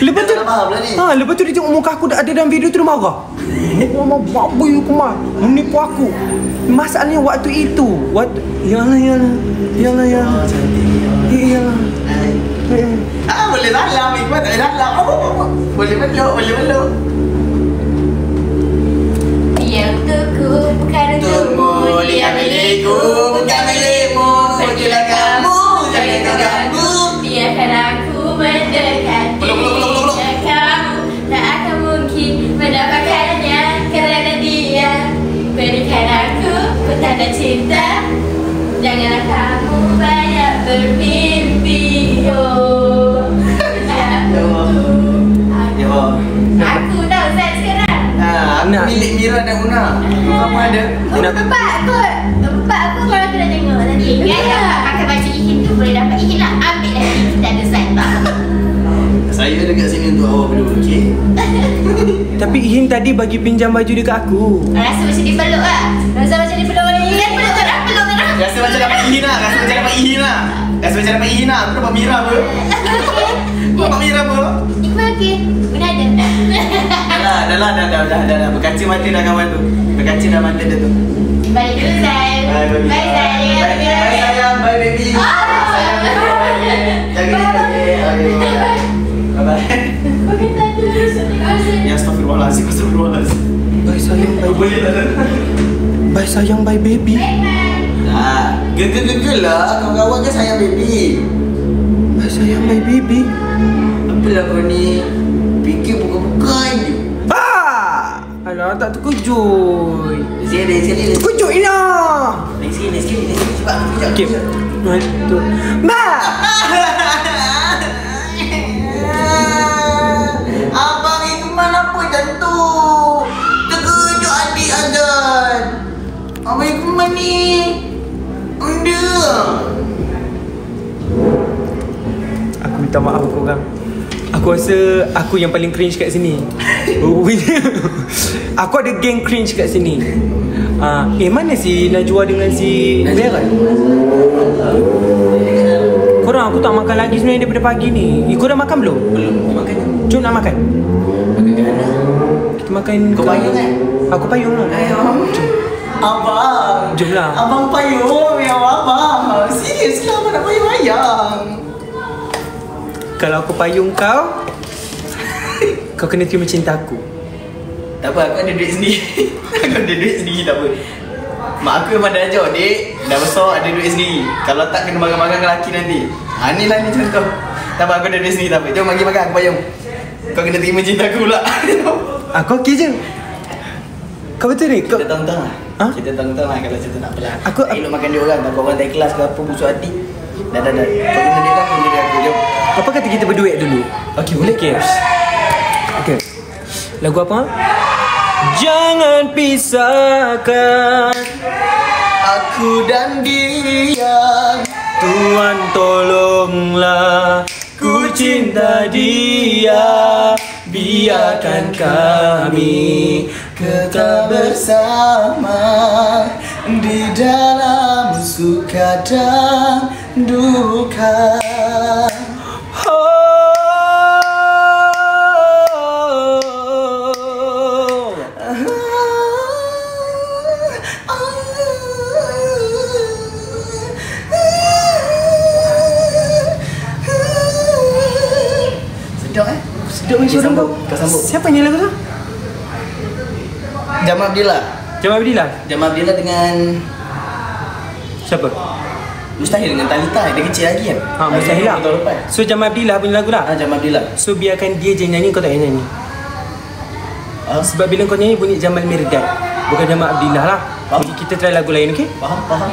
Lepas tu lepas tu dia tengok muka aku ada dalam video tu dia marah. Mama babi aku mah menipu aku. Masalahnya waktu itu, yalah. Iyalah. Boleh dalam, Iqbal tak boleh dalam. Boleh meluk. Dia untukku, bukan untukmu. Dia milikku, bukan milikmu. Pergilah kamu, jangan terganggu. Biarkan aku mendekati. Kamu tak akan mungkin mendapatkannya kerana dia berikan aku petanda cinta. Janganlah kamu banyak bermimpi. Aku dah Zat sekarang. Aku milik Mira dan Una. Kamu ada? Bapak aku baru kena tengok tadi. Kan pakai baju Ihin tu boleh dapat Ihin lah. Ambil dah kita ada Zat tak. Saya dekat sini untuk awak berdua, okey? Tapi Ihim tadi bagi pinjam baju dekat aku. Rasa macam dipeluk lah. Rasa macam dipeluk oleh Ihin. Peluk terang. Rasa macam dapat Ihin lah. Rasa macam dapat Ihin lah. Aku dapat Mira apa? Aku dapat Mira apa? Iqbal okey. Mana ada? Dah. Berkaca mata dah kawan tu. Berkaca dah mata dia tu. Balik dulu Zat. Bye Zat. Bye sayang. Bye baby. Sayang. Jaga diri. Bye. Ya astagfirullahalazim. Bye sayang, bye baby. Bye sayang, bye baby. Gegel lah. Kawan-kawan kan sayang baby. Bye sayang, bye baby. Apalah kau ni? Fikir bukan-bukan je. Alah, tak terkejut. Sini. Terkejut Ina. Sini. Cepat. Okey. Betul. Abang Iqbal apa macam tu? Terkejut adik Azan. Abang Iqbal ni Aku minta maaf korang. Aku rasa aku yang paling cringe kat sini. Aku ada geng cringe kat sini. Mana si Najwa dengan si Berat? Korang aku tak makan lagi sebenarnya daripada pagi ni. Korang makan belum? Belum. Makan. Jom nak makan. Makan kat mana? Kita makan. Kau payung kan? Aku payung lah. Ayo. Jom. Abang. Jomlah. Abang payung ya abang. Serius lah abang nak payung ayam. Kalau aku payung kau, kau kena terima cinta aku. Tak apa, aku ada duit sendiri. Aku ada duit sendiri, tak apa. Mak aku memang dah ajar, dek. Dah besar ada duit sendiri. Kalau tak kena makan-makan dengan lelaki nanti. Ni lah ni contoh. Tak apa, aku ada duit sendiri, tak apa. Jom bagi makan, aku payung. Kau kena terima cinta aku pula. Aku okey je. Kau betul ni? Kita tong-tong lah. Kita tong-tong lah kalau kita nak pelan. Tak elok makan dia orang. Takut orang tak ikhlas ke apa, busuk hati. Dah. Kau kena dia kan, kena dia aku. Jom. Apa kata kita berduet dulu? Okey, boleh? Okey. Lagu apa? Jangan pisahkan aku dan dia. Tuhan tolonglah, ku cinta dia. Biarkan kami tetap bersama di dalam suka dan duka. Sedap macam suara kau. Siapa nyanyi lagu tu? Jamal Abdillah. Jamal Abdillah dengan siapa? Mustahil dengan Talita. Dia kecil lagi kan? Mustahil lah. So Jamal Abdillah punya lagu lah? Jamal Abdillah. So biarkan dia je nyanyi, kau tak payah nyanyi. Sebab bila kau nyanyi bunyi Jamal Mirdad, bukan Jamal Abdillah lah. Jadi kita try lagu lain, okey? Faham.